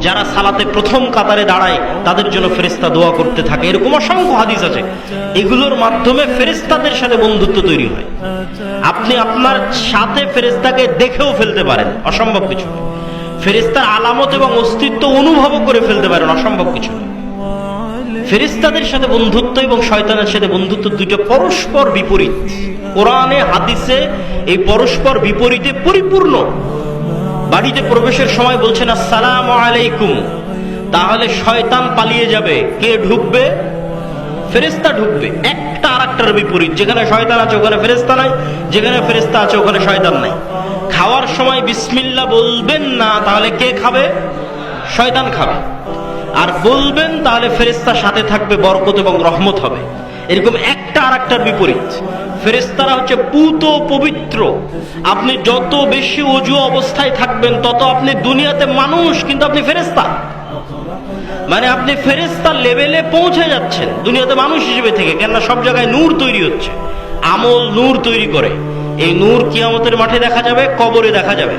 যারা সালাতে প্রথম কাতারে দাঁড়ায় তাদের জন্য ফেরেশতা দোয়া করতে থাকে। এরকম অসংখ্য হাদিস আছে। এগুলোর মাধ্যমে ফেরেশতাদের সাথে বন্ধুত্ব তৈরি হয়। আপনি আপনার সাথে ফেরেশতাকে দেখেও ফেলতে পারেন, অসম্ভব কিছু নয়। ফেরেশতার আলামত এবং অস্তিত্ব অনুভবও করে ফেলতে পারেন, অসম্ভব কিছু নয়। ফেরেশতাদের সাথে বন্ধুত্ব এবং শয়তানের সাথে বন্ধুত্ব দুটো পরস্পর বিপরীত। কোরআনে হাদিসে এই পরস্পর বিপরীতে পরিপূর্ণ। বাড়িতে প্রবেশের সময় বলছেন আসসালামু আলাইকুম, তাহলে শয়তান পালিয়ে যাবে, কে ঢুকবে? ফেরেশতা ঢুকবে। একটা আরেকটার বিপরীত। যেখানে শয়তান আছে ওখানে ফেরেশতা নাই, যেখানে ফেরেশতা আছে ওখানে শয়তান নাই। খাওয়ার সময় বিসমিল্লাহ বলবেন না, তাহলে কে খাবে? শয়তান খাবে। আর বলবেন তাহলে ফেরেশতার সাথে থাকবে, বরকত এবং রহমত হবে। এরকম একটা আরেকটার বিপরীত। ফেরেশতারা হচ্ছে পুত পবিত্র। আপনি যত বেশি ওযু অবস্থায় থাকবেন তত আপনি দুনিয়াতে মানুষ, কিন্তু আপনি ফেরেশতা। মানে আপনি ফেরেশতার লেভেলে পৌঁছে যাচ্ছেন দুনিয়াতে মানুষ হিসেবে থেকে। কেননা সব জায়গায় নূর তৈরি হচ্ছে, আমল নূর তৈরি করে। এই নূর কিয়ামতের মাঠে দেখা যাবে, কবরে দেখা যাবে।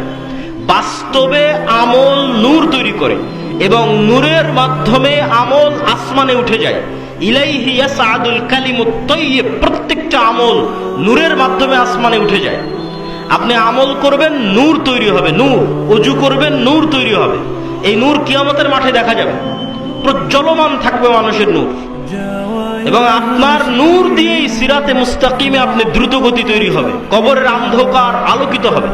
বাস্তবে আমল নূর তৈরি করে এবং নূরের মাধ্যমে আমল আসমানে উঠে যায়। ইলাইহি ইয়াসআদুল কালিমুত তাইয়্যিব, প্রত্যেকটা আমল নূরের মাধ্যমে আসমানে উঠে যায়। আপনি আমল করবেন, নূর তৈরি হবে, নূর। ওযু করবেন, নূর তৈরি হবে। এই নূর কিয়ামতের মাঠে দেখা যাবে, প্রজ্বলমান থাকবে মানুষের নূর। এবং আপনার নূর দিয়েই সিরাতে মুস্তাকিমে আপনি দ্রুত গতি তৈরি হবে, কবরের অন্ধকার আলোকিত হবে।